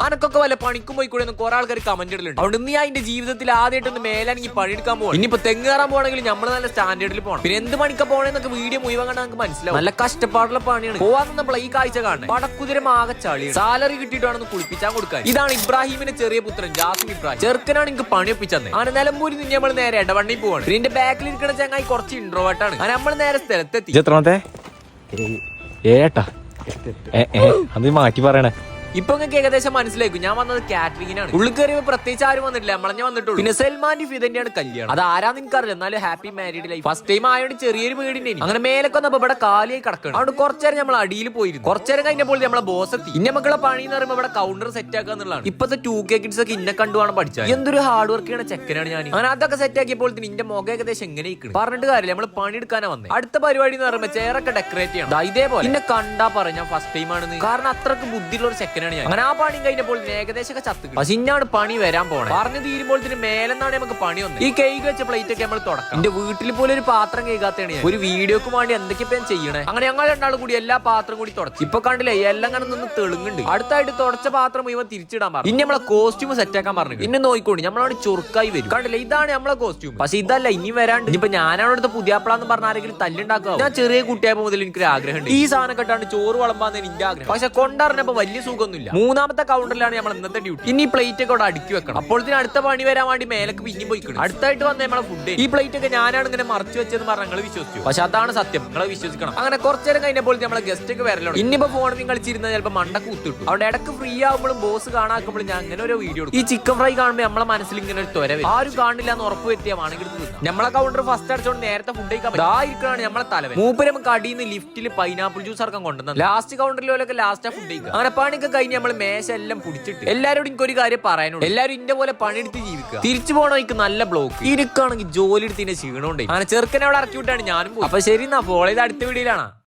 അനക്കൊക്കെ വല്ല പണിക്കും പോയി കൂടെ കുറെ ആൾക്കാർ കമന്റ് ഇടലുണ്ട്. അതുകൊണ്ട് നീ അതിന്റെ ജീവിതത്തിൽ ആദ്യമായിട്ടൊന്ന് മേലാണെങ്കിൽ പണിയെടുക്കാൻ പോകണം. ഇനിയിപ്പോ തെങ്ങേറാൻ പോകണമെങ്കിൽ നമ്മൾ നല്ല സ്റ്റാൻഡേർഡിൽ പോകണം. പിന്നെ എന്ത് പണിക്കാ പോകണമെന്നൊക്കെ വീഡിയോ മുഴുവൻ കണ്ടാൽ നമുക്ക് മനസ്സിലാവും. നല്ല കഷ്ടപ്പാടുള്ള പണിയാണ്. പോവാൻ നമ്മൾ ഈ കാഴ്ച കാണുന്നത് പടക്കുതിരം ആകെ ചളി. സാലറി കിട്ടിയിട്ടാണെന്ന് കുളിപ്പിച്ചാൽ കൊടുക്കാൻ. ഇതാണ് ഇബ്രാഹിമിന്റെ ചെറിയ പുത്രൻ ജാസിം ഇബ്രാഹിം. ചെറുക്കനാണ് എനിക്ക് പണി ഒപ്പിച്ചത്. അങ്ങനെ നിലമ്പൂരിൽ നിന്ന് നമ്മൾ നേരെ ഇടവണ്ണി പോവാണ്. ഇതിന്റെ ബാക്കിൽ ഇരിക്കുന്ന ചങ്ങായി കുറച്ച് ഇൻട്രോവേർട്ടാണ്. അങ്ങനെ നമ്മൾ നേരെ സ്ഥലത്തെത്തി. അത് മാറ്റി പറയണേ. ഇപ്പൊ നിങ്ങൾക്ക് ഏകദേശം മനസ്സിലാക്കും ഞാൻ വന്നത് കാറ്ററിംഗിനാണ്. ഉള്ളിൽ കയറിയപ്പോ പ്രത്യേകിച്ച് ആരും വന്നിട്ടില്ല, നമ്മളഞ്ഞ വന്നിട്ടുള്ളൂ. പിന്നെ സൽമാന്റെ ഫിദന്റെയാണ് കല്യാണം. അത് ആരാന്ന് എനിക്കറിയില്ല, എന്നാലും happy married life. First time ആയതുകൊണ്ട് ചെറിയൊരു വീടിന്റെ അങ്ങനെ മേലൊക്കെ വന്നപ്പോ ഇവിടെ കാലിയായി കിടക്കണം. അതുകൊണ്ട് കുറച്ചേരം നമ്മൾ അടിയിൽ പോയിരുന്നു. കുറച്ചേരം കഴിഞ്ഞപ്പോൾ നമ്മളെ ബോസ് എത്തി. ഇന്ന മക്കളെ പണി എന്ന് പറയുമ്പോൾ ഇവിടെ കൗണ്ടർ സെറ്റ് ആക്കുക എന്നുള്ളതാണ്. ഇപ്പത്തെ 2K കിഡ്സ് ഒക്കെ ഇന്നെ കണ്ടുവാണ് പഠിച്ചത്. എന്തൊരു ഹാർഡ് വർക്ക് ചെയ്യണ ചെക്കനാണ് ഞാൻ. അങ്ങനെ അതൊക്കെ സെറ്റ് ആക്കിയപ്പോൾ ഇന്റെ മുഖം ഏകദേശം എങ്ങനെ ഇരിക്കണം പറഞ്ഞിട്ട് കാര്യമില്ല. നമ്മൾ പണിയെടുക്കാനാ വന്നത്. അടുത്ത പരിപാടി എന്ന് പറയുമ്പോൾ ചെയറൊക്കെ ഡെക്കറേറ്റ് ചെയ്യണം. ഇതേപോലെ ഇന്നെ കണ്ടാ പറഞ്ഞ ഫസ്റ്റ് ടൈം ആണെന്ന്, കാരണം അത്രക്ക് ബുദ്ധിയുള്ള ഒരു ചെക്കനാണ് ഞാൻ. അങ്ങനെ ആ പണി കഴിഞ്ഞപ്പോൾ ഏകദേശം ചത്തു. പക്ഷെ ഇന്നാണ് പണി വരാൻ പോകണം. പറഞ്ഞു തീരുമ്പോൾ മേലെന്നാണ് നമുക്ക് പണി വന്നത്. ഈ കൈ വെച്ച പ്ലേറ്റ് ഒക്കെ നമ്മൾ തുടക്കം. എന്റെ വീട്ടിൽ പോലെ ഒരു പാത്രം കൈകാത്തയാണ് ഒരു വീഡിയോക്ക് വേണ്ടി എന്തൊക്കെ ചെയ്യണേ. അങ്ങനെ ഞങ്ങൾ രണ്ടാളും കൂടി എല്ലാ പാത്രം കൂടി തുടച്ചു. ഇപ്പൊ കണ്ടില്ലേ എല്ലാം അങ്ങനെ നിന്ന് തെളുങ്ങുണ്ട്. അടുത്തായിട്ട് തുടച്ച പാത്രം മുഴുവൻ തിരിച്ചിടാൻ പറഞ്ഞു. ഇനി നമ്മളെ കോസ്റ്റ്യൂം സെറ്റ് ആക്കാൻ പറഞ്ഞു. ഇന്നെ നോക്കിക്കോണ്ടി നമ്മളവിടെ ചുറുക്കായി വരും. കണ്ടില്ലേ ഇതാണ് നമ്മളെ കോസ്റ്റ്യൂം. പക്ഷെ ഇതല്ല ഇനി വരാണ്ട്. ഇനിയിപ്പോ ഞാനാണ് അടുത്ത പുതിയാപ്പിളാന്ന് പറഞ്ഞ ആരെങ്കിലും തല്ലുണ്ടാക്കുക. ഞാൻ ചെറിയ കുട്ടിയായപ്പോ മുതൽ എനിക്കൊരു ആഗ്രഹമുണ്ട് ഈ സാധനം കെട്ടാണ്ട് ചോറ് വളമ്പാന്ന് എന്റെ ആഗ്രഹം. പക്ഷെ കൊണ്ടറിഞ്ഞപ്പോ വലിയ സുഖമൊന്നുമില്ല. മൂന്നാമത്തെ കൗണ്ടറിലാണ് നമ്മൾ ഇന്നത്തെ ഡ്യൂട്ടി. ഇനി പ്ലേറ്റ് ഒക്കെ അവിടെ അടുക്കി വെക്കണം. അപ്പോൾ അടുത്ത പണി വരാൻ വേണ്ടി മേലേക്ക് പിന്നി പോയിക്കണം. അടുത്തായിട്ട് വന്ന നമ്മളെ ഫുഡ്. ഈ പ്ലേറ്റ് ഒക്കെ ഞാനാണ് ഇങ്ങനെ മറച്ചു വെച്ചെന്ന് പറഞ്ഞാൽ നിങ്ങൾ വിശ്വസിച്ചു. പക്ഷെ അതാണ് സത്യം, നിങ്ങളെ വിശ്വസിക്കണം. അങ്ങനെ കുറച്ചേരം കഴിഞ്ഞപ്പോൾ നമ്മളെ ഗസ്റ്റ് ഒക്കെ വരല്ലോ. ഇനിയിപ്പോ ഫോണിൽ കളിച്ചിരുന്ന ചിലപ്പോൾ മണ്ടക്ക് കുത്തിട്ടു. അവിടെ ഇടക്ക് ഫ്രീ ആകുമ്പോഴും ബോസ് കാണാക്കുമ്പോഴും ഞാൻ അങ്ങനെ ഒരു വീഡിയോ എടുക്കും. ഈ ചിക്കൻ ഫ്രൈ കാണുമ്പോൾ നമ്മളെ മനസ്സിൽ ഇങ്ങനെ ഒരു തൊര വരും. ആരും കാണില്ല എന്ന് ഉറപ്പ് വരുത്തിയാണെങ്കിൽ നമ്മളെ കൗണ്ടർ ഫസ്റ്റ് അടിച്ചോണ്ട് നേരത്തെ ഫുഡ് കഴിക്കാൻ ഇരിക്കണാണ് നമ്മളെ തലവൻ. മൂപ്പര് നമുക്ക് അടിയിൽ നിന്ന് ലിഫ്റ്റിൽ പൈനാപ്പിൾ ജ്യൂസ് ഇറക്കാൻ കൊണ്ടുവന്നത്. ലാസ്റ്റ് കൗണ്ടറിലൊക്കെ ലാസ്റ്റ് ഫുഡ് കഴിക്കുക. അങ്ങനെ പണിയൊക്കെ കഴിഞ്ഞ് നമ്മൾ മേശ എല്ലാം പിടിച്ചിട്ട് എല്ലാവരോടും എനിക്ക് ഒരു കാര്യം പറയാനുള്ളൂ. എല്ലാവരും ഇന്റെ പോലെ പണിയെടുത്ത് ജീവിക്കുക. തിരിച്ചു പോകണമെങ്കിൽ നല്ല ബ്ലോക്ക് ഇരിക്കുകയാണെങ്കിൽ ജോലി എടുത്തതിന്റെ ക്ഷീണമുണ്ട്. അങ്ങനെ ചെറുക്കനെ അവിടെ ഇറക്കി വിട്ടാണ് ഞാനും പോയി. അപ്പൊ ശരി എന്നാ ഫോളോ ചെയ്ത് അടുത്ത വീഡിയോയിലാണ്.